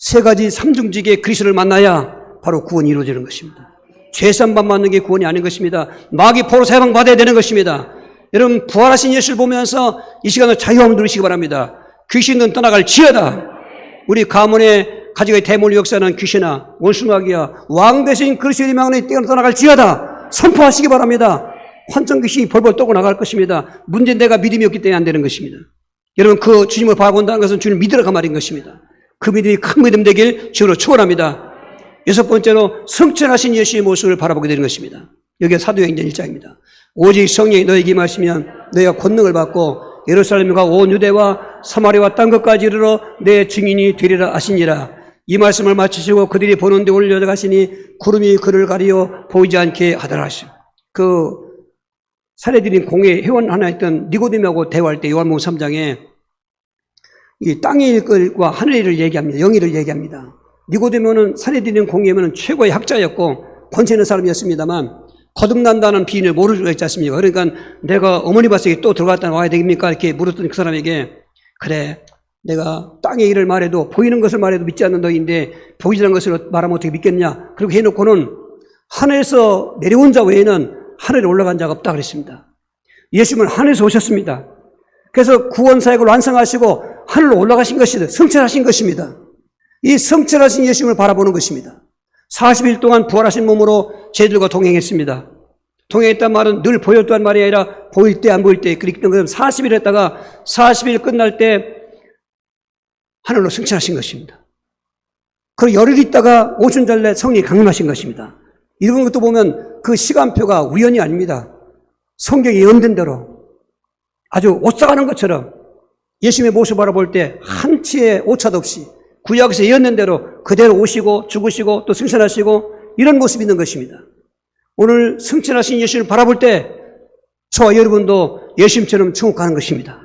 3가지 삼중직의 그리스도를 만나야 바로 구원이 이루어지는 것입니다. 죄산만 받는 게 구원이 아닌 것입니다. 마귀 포로 사방 받아야 되는 것입니다. 여러분 부활하신 예수를 보면서 이 시간을 자유함을 누리시기 바랍니다. 귀신은 떠나갈 지어다. 우리 가문의 가족의 대물 역사는 귀신아 원수마귀야 왕 대신 그리스도의 명령에 떠나갈 지어다. 선포하시기 바랍니다. 환청 귀신이 벌벌 떠고 나갈 것입니다. 문제는 내가 믿음이 없기 때문에 안 되는 것입니다. 여러분 그 주님을 바라본다는 것은 주님을 믿으라고 말인 것입니다. 그 믿음이 큰 믿음 되길 주로 축원합니다. 6번째로 성천하신 예수의 모습을 바라보게 되는 것입니다. 여기가 사도행전 1장입니다. 오직 성령이 너에게 임하시면 너희가 권능을 받고 예루살렘과 온 유대와 사마리아와 땅 끝까지 이르러 내 증인이 되리라 하시니라. 이 말씀을 마치시고 그들이 보는 데 올려가시니 구름이 그를 가리어 보이지 않게 하더라 하시오. 그 사례들인 공회 회원 하나 있던 니고데모하고 대화할 때 요한복음 3장에 이 땅의 일과 하늘의 일을 얘기합니다. 영의를 얘기합니다. 니고데모는 사례들인 공회면 최고의 학자였고 권세 있는 사람이었습니다만 거듭난다는 비인을 모를 수가 있지 않습니까? 그러니까 내가 어머니 뱃속에 또 들어갔다 와야 되겠습니까? 이렇게 물었더니 그 사람에게 그래 내가 땅의 일을 말해도 보이는 것을 말해도 믿지 않는 너인데 보이지 않는 것을 말하면 어떻게 믿겠냐? 그렇게 해놓고는 하늘에서 내려온 자 외에는 하늘에 올라간 자가 없다 그랬습니다. 예수님은 하늘에서 오셨습니다. 그래서 구원 사역을 완성하시고 하늘로 올라가신 것이다. 성천하신 것입니다. 이 성천하신 예수님을 바라보는 것입니다. 40일 동안 부활하신 몸으로 저희들과 동행했습니다. 동행했단 말은 늘 보였단 말이 아니라 보일 때 안 보일 때 그랬던 것은 40일 했다가 40일 끝날 때 하늘로 승천하신 것입니다. 그리고 열흘 있다가 오순절날 성령이 강림하신 것입니다. 이런 것도 보면 그 시간표가 우연이 아닙니다. 성경이 예언된 대로 아주 오싹하는 것처럼 예수님의 모습을 바라볼 때 한치의 오차도 없이 구약에서 예언된 대로 그대로 오시고 죽으시고 또 승천하시고 이런 모습이 있는 것입니다. 오늘 승천하신 예수를 바라볼 때 저와 여러분도 예수님처럼 천국 가는 것입니다.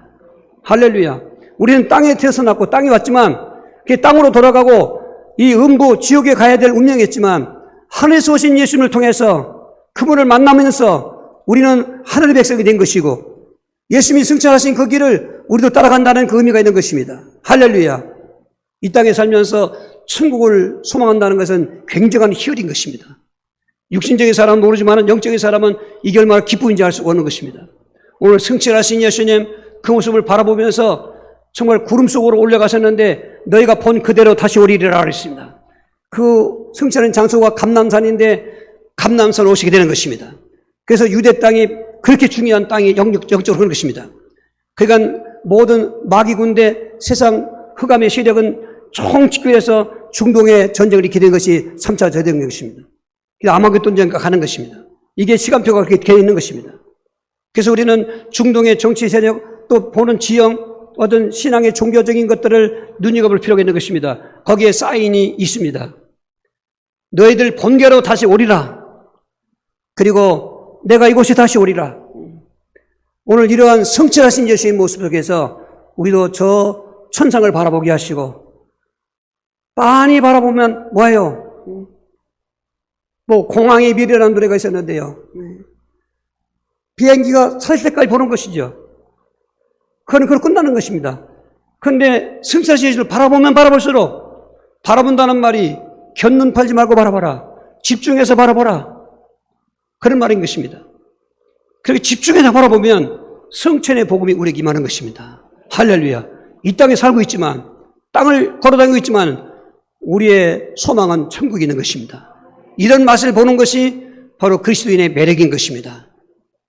할렐루야. 우리는 땅에 태어났고 땅에 왔지만 그게 땅으로 돌아가고 이 음부 지옥에 가야 될 운명이었지만 하늘에서 오신 예수님을 통해서 그분을 만나면서 우리는 하늘의 백성이 된 것이고 예수님이 승천하신 그 길을 우리도 따라간다는 그 의미가 있는 것입니다. 할렐루야. 이 땅에 살면서 천국을 소망한다는 것은 굉장한 희열인 것입니다. 육신적인 사람은 모르지만 영적인 사람은 이게 얼마나 기쁨인지 알 수 없는 것입니다. 오늘 승천하신 예수님 그 모습을 바라보면서 정말 구름 속으로 올라가셨는데 너희가 본 그대로 다시 오리리라 그랬습니다. 그 승천한 장소가 감람산인데 감람산 오시게 되는 것입니다. 그래서 유대 땅이 그렇게 중요한 땅이 영적으로 그런 것입니다. 그러니까 모든 마귀 군대 세상 흑암의 세력은 총 집결해서 중동의 전쟁을 일으키게 된 것이 3차 대전인 것입니다. 아마겟돈전가 가는 것입니다. 이게 시간표가 그렇게 되어 있는 것입니다. 그래서 우리는 중동의 정치 세력 또 보는 지형 어떤 신앙의 종교적인 것들을 눈여겨볼 필요가 있는 것입니다. 거기에 사인이 있습니다. 너희들 본계로 다시 오리라. 그리고 내가 이곳에 다시 오리라. 오늘 이러한 성취하신 예수의 모습 속에서 우리도 저 천상을 바라보게 하시고 빤히 바라보면 뭐예요? 공항의 미래라는 노래가 있었는데요. 비행기가 살 때까지 보는 것이죠. 그건 끝나는 것입니다. 그런데 승천하신 예수를 바라보면 바라볼수록 바라본다는 말이 곁눈 팔지 말고 바라봐라. 집중해서 바라보라. 그런 말인 것입니다. 그렇게 집중해서 바라보면 성천의 복음이 우리에게 임하는 것입니다. 할렐루야. 이 땅에 살고 있지만 땅을 걸어다니고 있지만 우리의 소망은 천국에 있는 것입니다. 이런 맛을 보는 것이 바로 그리스도인의 매력인 것입니다.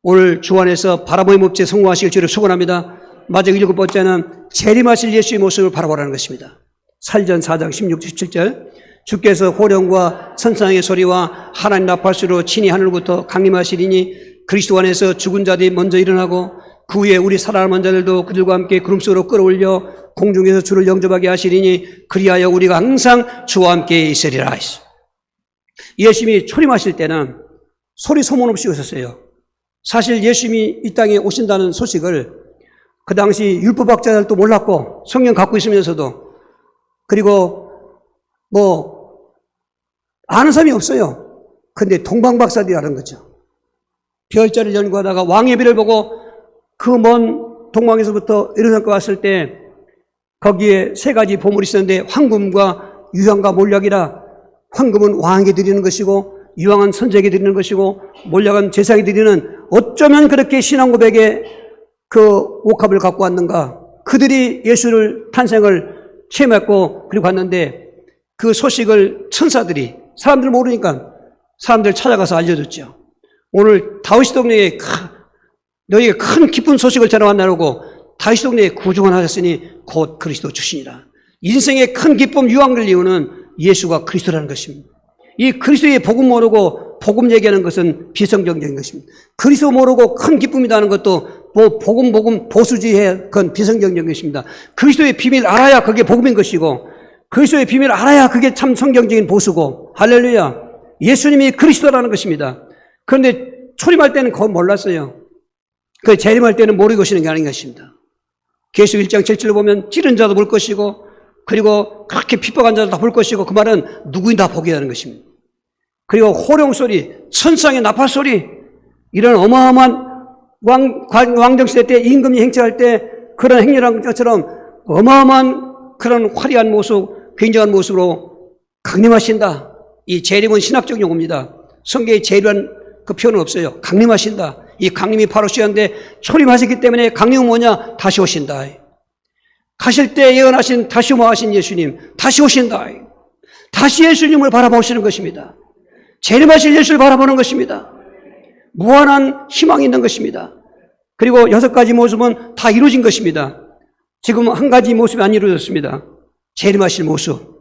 오늘 주 안에서 바라보의 목재 성공하시길 주를 축원합니다. 마지막 7번째는 재림하실 예수의 모습을 바라보라는 것입니다. 살전 4장 16, 17절 주께서 호령과 천상의 소리와 하나님 나팔수로 친히 하늘부터 강림하시리니 그리스도 안에서 죽은 자들이 먼저 일어나고 그 후에 우리 살아남은 자들도 그들과 함께 구름 속으로 끌어올려 공중에서 주를 영접하게 하시리니 그리하여 우리가 항상 주와 함께 있으리라. 예수님이 초림하실 때는 소리 소문 없이 오셨어요. 사실 예수님이 이 땅에 오신다는 소식을 그 당시 율법학자들도 몰랐고 성경 갖고 있으면서도 그리고 아는 사람이 없어요. 근데 동방박사들이 아는 거죠. 별자리를 연구하다가 왕의 별을 보고 그 먼 동방에서부터 예루살렘 왔을 때 거기에 세 가지 보물이 있었는데 황금과 유향과 몰약이라 황금은 왕에게 드리는 것이고 유황은 선지자에게 드리는 것이고 몰약은 제사에게 드리는 어쩌면 그렇게 신앙 고백에 그 옥합을 갖고 왔는가. 그들이 예수를 탄생을 체험했고 그리고 갔는데 그 소식을 천사들이 사람들 모르니까 사람들 찾아가서 알려줬죠. 오늘 다윗 동네에 너희에게 큰 기쁜 소식을 전해왔나라고 다윗 동네에 구중을 하셨으니 곧 그리스도 주시니라. 인생의 큰 기쁨 유황될 이유는 예수가 그리스도라는 것입니다. 이 그리스도의 복음 모르고 복음 얘기하는 것은 비성경적인 것입니다. 그리스도 모르고 큰 기쁨이라는 것도 복음 보수지의 그건 비성경적인 것입니다. 그리스도의 비밀 알아야 그게 복음인 것이고 그리스도의 비밀 알아야 그게 참 성경적인 보수고 할렐루야. 예수님이 그리스도라는 것입니다. 그런데 초림할 때는 그건 몰랐어요. 그 재림할 때는 모르고 오시는 게 아닌 것입니다. 계시록 1장 7절을 보면 찌른 자도 볼 것이고 그리고 그렇게 핍박한 자도 다 볼 것이고 그 말은 누구인 다 보게 하는 것입니다. 그리고 호령소리, 천상의 나팔소리 이런 어마어마한 왕정시대 때 임금이 행차할 때 그런 행렬한 것처럼 어마어마한 그런 화려한 모습, 굉장한 모습으로 강림하신다. 이 재림은 신학적 용어입니다. 성경에 재림한 그 표현은 없어요. 강림하신다. 이 강림이 바로 시한데 초림하셨기 때문에 강림은 뭐냐? 다시 오신다. 가실 때 예언하신 다시 오하신 예수님 다시 오신다. 다시 예수님을 바라보시는 것입니다. 재림하실 예수를 바라보는 것입니다. 무한한 희망이 있는 것입니다. 그리고 6가지 모습은 다 이루어진 것입니다. 지금 한 가지 모습이 안 이루어졌습니다. 재림하실 모습.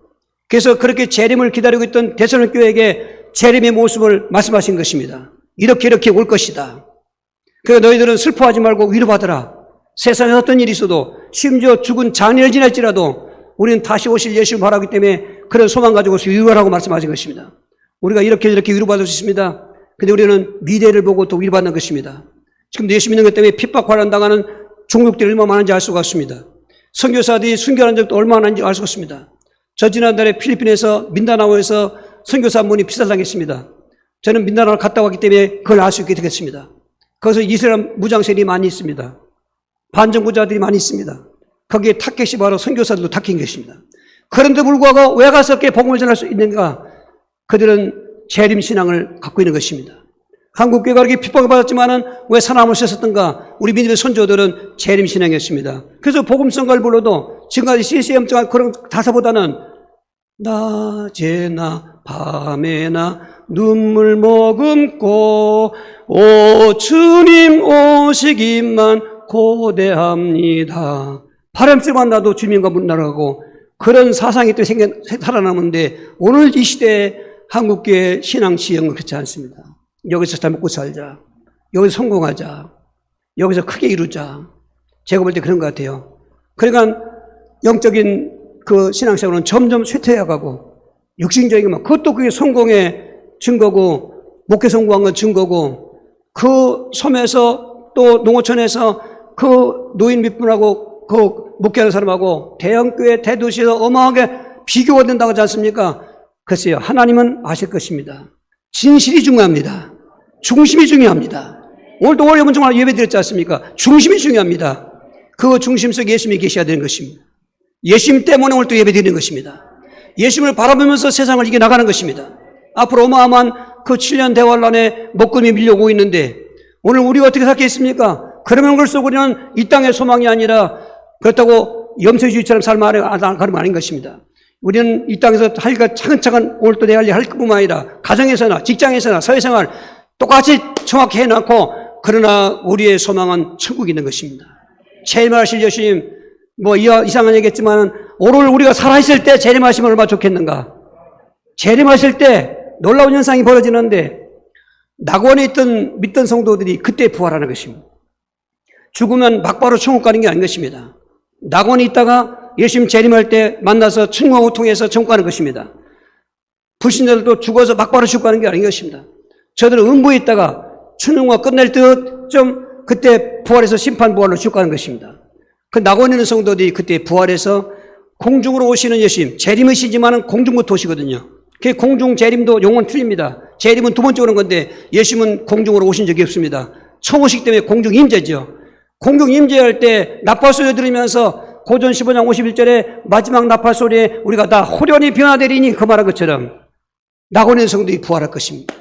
그래서 그렇게 재림을 기다리고 있던 데살로니가 교회에게 재림의 모습을 말씀하신 것입니다. 이렇게 올 것이다. 그래서 너희들은 슬퍼하지 말고 위로받으라. 세상에 어떤 일이 있어도 심지어 죽은 장애를 지날지라도 우리는 다시 오실 예수를 바라기 때문에 그런 소망 가지고 위로하라고 말씀하신 것입니다. 우리가 이렇게 위로받을 수 있습니다. 근데 우리는 미래를 보고 또 위로받는 것입니다. 지금 예수 믿는 것 때문에 핍박 관련 당하는 중국들이 얼마나 많은지 알 수가 없습니다. 선교사들이 순교한 적도 얼마나 많은지 알 수가 없습니다. 저 지난달에 필리핀에서 민다나오에서 선교사 한 분이 피살당했습니다. 저는 민다나오를 갔다 왔기 때문에 그걸 알 수 있게 되겠습니다. 거기서 이슬람 무장세력이 많이 있습니다. 반정부자들이 많이 있습니다. 거기에 타켓이 바로 선교사들도 타켓인 것입니다. 그런데 불구하고 왜 가서 이렇게 복음을 전할 수 있는가? 그들은 재림신앙을 갖고 있는 것입니다. 한국교회가 그렇게 핍박을 받았지만은 왜 사람을 쓰셨던가? 우리 믿음의 선조들은 재림신앙이었습니다. 그래서 복음성가를 불러도 지금까지 CCM처럼 그런 가사보다는 낮에나 밤에나 눈물 머금고 오 주님 오시기만 고대합니다. 바람쐬만 나도 주님과 문나라고 그런 사상이 또 살아남는데 오늘 이 시대에 한국교회 신앙 지형은 그렇지 않습니다. 여기서 잘 먹고 살자. 여기서 성공하자. 여기서 크게 이루자. 제가 볼 때 그런 것 같아요. 그러니까 영적인 그 신앙생활은 점점 쇠퇴해 가고 육신적인 것, 그것도 그게 성공의 증거고 목회 성공한 건 증거고 그 섬에서 또 농어촌에서 그 노인 몇 분하고 그 목회하는 사람하고 대형교회 대도시에서 어마하게 비교가 된다고 하지 않습니까? 글쎄요. 하나님은 아실 것입니다. 진실이 중요합니다. 중심이 중요합니다. 오늘도 어려운 정말 예배 드렸지 않습니까? 중심이 중요합니다. 그 중심 속에 예수님이 계셔야 되는 것입니다. 예수님 때문에 오늘 또 예배 드리는 것입니다. 예수님을 바라보면서 세상을 이겨나가는 것입니다. 앞으로 어마어마한 그 7년 대환란에 먹금이 밀려오고 있는데 오늘 우리가 어떻게 생각했습니까? 그러면 그럴수록 우리는 이 땅의 소망이 아니라 그렇다고 염세주의처럼 살면 그런 아닌 것입니다. 우리는 이 땅에서 하기가 차근차근 오늘 또 내가 할 뿐만 아니라 가정에서나 직장에서나 사회생활 똑같이 정확히 해놓고 그러나 우리의 소망은 천국이 있는 것입니다. 재림하실 예수님 뭐 이상한 얘기했지만 오늘 우리가 살아있을 때 재림하시면 얼마나 좋겠는가. 재림하실 때 놀라운 현상이 벌어지는데 낙원에 있던 믿던 성도들이 그때 부활하는 것입니다. 죽으면 막바로 천국 가는 게 아닌 것입니다. 낙원에 있다가 예수님 재림할 때 만나서 천국을 통해서 천국 가는 것입니다. 불신자들도 죽어서 막바로 죽고 가는 게 아닌 것입니다. 저들은 음부에 있다가 천국과 끝낼 때쯤 그때 부활해서 심판 부활로 죽고 가는 것입니다. 그 낙원에 있는 성도들이 그때 부활해서 공중으로 오시는 예수님, 재림이시지만은 공중부터 오시거든요. 그 공중 재림도 용어는 틀립니다. 재림은 두 번째 오는 건데 예수님은 공중으로 오신 적이 없습니다. 처음 오시기 때문에 공중 임재죠. 공중 임재할 때 나팔 소리 들으면서 고전 15장 51절에 마지막 나팔 소리에 우리가 다 호련히 변화되리니 그 말한 것처럼 낙원에 있는 성도들이 부활할 것입니다.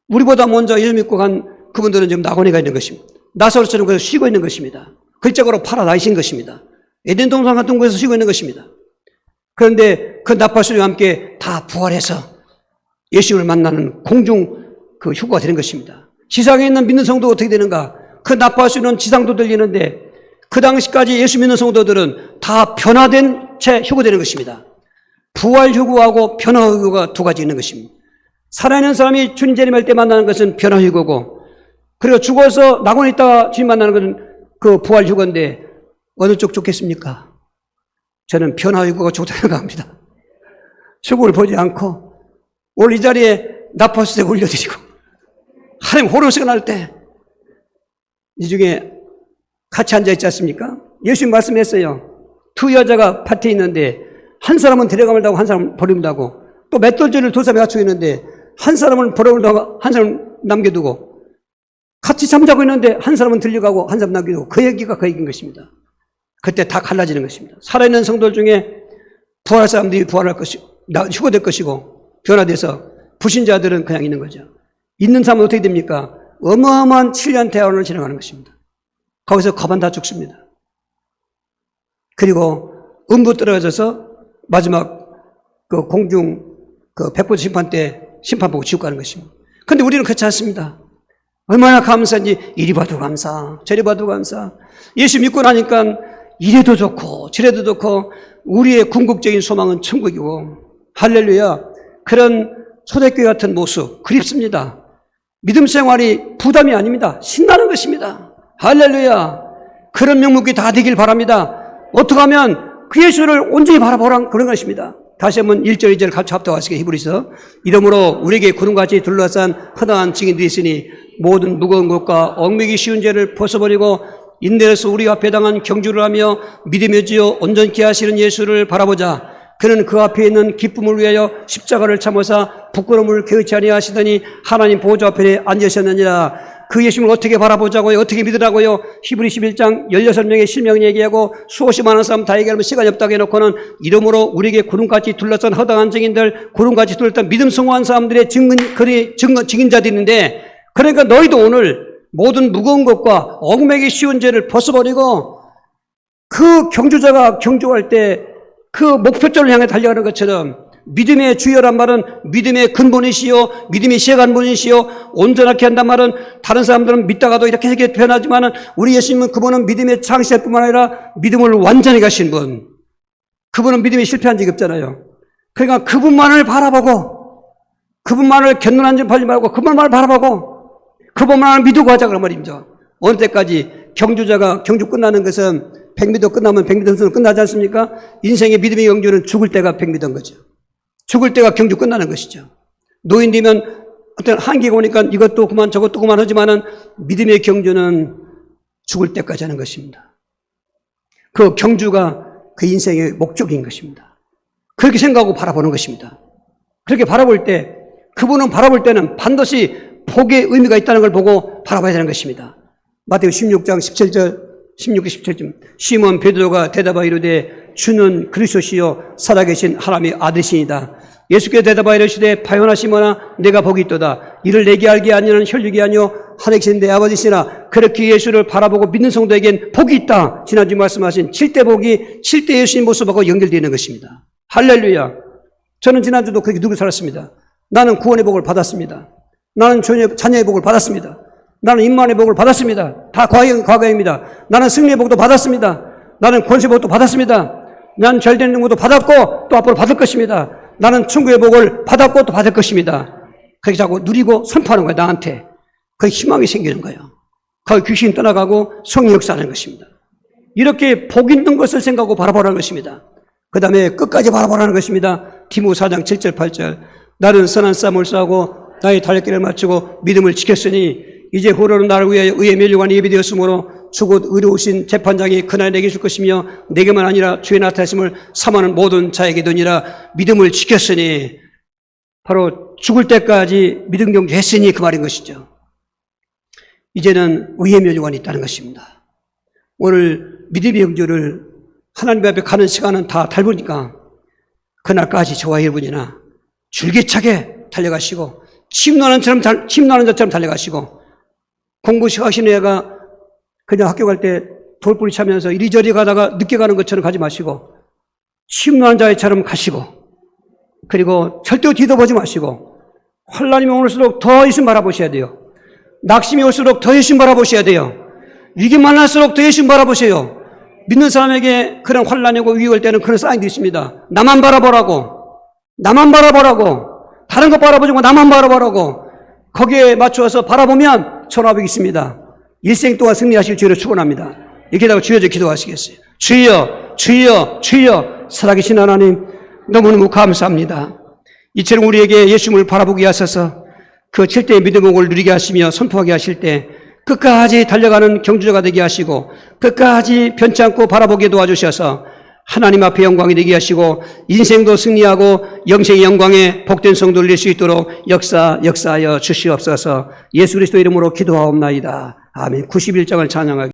우리보다 먼저 예수 믿고 간 그분들은 지금 낙원에 가 있는 것입니다. 나사로처럼 그래서 쉬고 있는 것입니다. 글자로 파라다이스인 것입니다. 에덴 동산 같은 곳에서 쉬고 있는 것입니다. 그런데 그 나팔 소리와 함께 다 부활해서 예수님을 만나는 공중 그 휴거가 되는 것입니다. 지상에 있는 믿는 성도가 어떻게 되는가? 그 나팔 소리는 지상도 들리는데 그 당시까지 예수 믿는 성도들은 다 변화된 채 휴거되는 것입니다. 부활 휴거하고 변화 휴거가 두 가지 있는 것입니다. 살아있는 사람이 주님 재림할 때 만나는 것은 변화 휴거고 그리고 죽어서 낙원에 있다가 주님 만나는 것은 그 부활 휴거인데 어느 쪽 좋겠습니까? 저는 변화 휴거가 좋다고 생각합니다. 죽음을 보지 않고 오늘 이 자리에 나팔수색 올려드리고 하나님 호로스가 날 때 이 중에 같이 앉아있지 않습니까? 예수님 말씀했어요. 두 여자가 밭에 있는데 한 사람은 데려가면다고 한 사람은 버린다고 또 맷돌질을 두 사람이 갖추고 있는데 한 사람은 버려온다고 한 사람은 남겨두고 같이 잠자고 있는데 한 사람은 들려가고 한 사람 남겨두고 그 얘기가 그 얘기인 것입니다. 그때 다 갈라지는 것입니다. 살아있는 성도들 중에 부활할 사람들이 부활할 것이고 휴거될 것이고 변화돼서 불신자들은 그냥 있는 거죠. 있는 사람은 어떻게 됩니까? 어마어마한 7년 대환을 지나가는 것입니다. 거기서 가만 다 죽습니다. 그리고 음부 떨어져서 마지막 그 공중 그 백보 심판 때 심판 보고 지옥 가는 것입니다. 그런데 우리는 그렇지 않습니다. 얼마나 감사한지 이리 봐도 감사, 저리 봐도 감사. 예수 믿고 나니까 이래도 좋고 저래도 좋고 우리의 궁극적인 소망은 천국이고 할렐루야. 그런 초대교회 같은 모습 그립습니다. 믿음 생활이 부담이 아닙니다. 신나는 것입니다. 할렐루야. 그런 명목이 다 되길 바랍니다. 어떻게 하면 그 예수를 온전히 바라보라 그런 것입니다. 다시 한번 1절 2절 같이 합독하시게 히브리서. 이러므로 우리에게 구름같이 둘러싼 허다한 증인들이 있으니 모든 무거운 것과 얽매기 쉬운 죄를 벗어버리고 인내에서 우리 앞에 당한 경주를 하며 믿음의 주여 온전케 하시는 예수를 바라보자. 그는 그 앞에 있는 기쁨을 위하여 십자가를 참으사 부끄러움을 개의치 아니하시더니 하나님 보좌 앞에 앉으셨느니라. 그 예수님을 어떻게 바라보자고요? 어떻게 믿으라고요? 히브리 11장 16명의 실명 얘기하고 수없이 많은 사람 다 얘기하면 시간이 없다고 해놓고는 이러므로 우리에게 구름같이 둘러싼 허당한 증인들, 구름같이 둘러싼 믿음 성공한 사람들의 증인자들이 있는데, 그러니까 너희도 오늘 모든 무거운 것과 얽매기 쉬운 죄를 벗어버리고 그 경주자가 경주할 때 그 목표점을 향해 달려가는 것처럼 믿음의 주여란 말은 믿음의 근본이시요 믿음의 시간본이시요 온전하게 한단 말은 다른 사람들은 믿다가도 이렇게 변하지만은 우리 예수님은 그분은 믿음의 창시할 뿐만 아니라 믿음을 완전히 가신 분. 그분은 믿음에 실패한 적이 없잖아요. 그러니까 그분만을 바라보고 그분만을 견눈한 점 팔지 말고 그분만을 바라보고 그분만을 믿고 하자 그런 말입니다. 어느 때까지 경주자가 경주 끝나는 것은 100m 끝나면 100m는 끝나지 않습니까? 인생의 믿음의 경주는 죽을 때가 100m인 거죠. 죽을 때가 경주 끝나는 것이죠. 노인 되면 어떤 한계가 오니까 이것도 그만 저것도 그만 하지만은 믿음의 경주는 죽을 때까지 하는 것입니다. 그 경주가 그 인생의 목적인 것입니다. 그렇게 생각하고 바라보는 것입니다. 그렇게 바라볼 때 그분은 바라볼 때는 반드시 복의 의미가 있다는 걸 보고 바라봐야 되는 것입니다. 마태복음 16장 17절 16절 17절 시몬 베드로가 대답하여 이르되 주는 그리스도시요 살아계신 하나님의 아들이시니다. 예수께서 대답하여 이르시되 바요나 시몬아 내가 복이 있도다. 이를 내게 알게 하니는 혈육이 아니요 하늘에 계신 내 아버지시나. 그렇게 예수를 바라보고 믿는 성도에겐 복이 있다. 지난주 말씀하신 7대 복이 7대 예수님 모습하고 연결되어 있는 것입니다. 할렐루야. 저는 지난주도 그렇게 누리고 살았습니다. 나는 구원의 복을 받았습니다. 나는 자녀의 복을 받았습니다. 나는 임만의 복을 받았습니다. 다 과거입니다. 나는 승리의 복도 받았습니다. 나는 권세의 복도 받았습니다. 난 잘되는 것도 받았고 또 앞으로 받을 것입니다. 나는 천국의 복을 받았고 또 받을 것입니다. 그렇게 자꾸 누리고 선포하는 거예요. 나한테. 그 희망이 생기는 거예요. 거기 귀신이 떠나가고 성이 역사하는 것입니다. 이렇게 복 있는 것을 생각하고 바라보라는 것입니다. 그 다음에 끝까지 바라보라는 것입니다. 디모데 4장 7절 8절 나는 선한 싸움을 싸우고 나의 달려길을 마치고 믿음을 지켰으니 이제 후로는 나를 위하여 의의 면류관이 예비되었으므로 주곧 의로우신 재판장이 그날 내게 줄 것이며 내게만 아니라 주의 나타나심을 사모하는 모든 자에게 되니라. 믿음을 지켰으니 바로 죽을 때까지 믿음 경주했으니 그 말인 것이죠. 이제는 의의 면류관이 있다는 것입니다. 오늘 믿음의 경주를 하나님 앞에 가는 시간은 다 닮으니까 그날까지 저와 여러분이나 줄기차게 달려가시고 침노하는 자처럼 달려가시고 공부 시작하시는 애가 그냥 학교 갈 때 돌뿌리 차면서 이리저리 가다가 늦게 가는 것처럼 가지 마시고 침노하는 자처럼 가시고 그리고 절대 뒤도 보지 마시고 환난이 올수록 더 예수님 바라보셔야 돼요. 낙심이 올수록 더 예수님 바라보셔야 돼요. 위기 만날수록 더 예수님 바라보세요. 믿는 사람에게 그런 환난이 오고 위기 올 때는 그런 사인도 있습니다. 나만 바라보라고 다른 거 바라보지 말고 나만 바라보라고 거기에 맞추어서 바라보면 천하복이 있습니다. 일생 동안 승리하실 주를 축원합니다. 이렇게 하고 주여서 기도하시겠어요. 주여 주여 주여 살아계신 하나님 너무너무 감사합니다. 이처럼 우리에게 예수님을 바라보게 하셔서 그 7대의 믿음의 복을 누리게 하시며 선포하게 하실 때 끝까지 달려가는 경주자가 되게 하시고 끝까지 변치 않고 바라보게 도와주셔서 하나님 앞에 영광이 되게 하시고 인생도 승리하고 영생의 영광에 복된 성도 누릴 수 있도록 역사하여 주시옵소서. 예수 그리스도 이름으로 기도하옵나이다. 아멘. 91장을 찬양하겠습니다.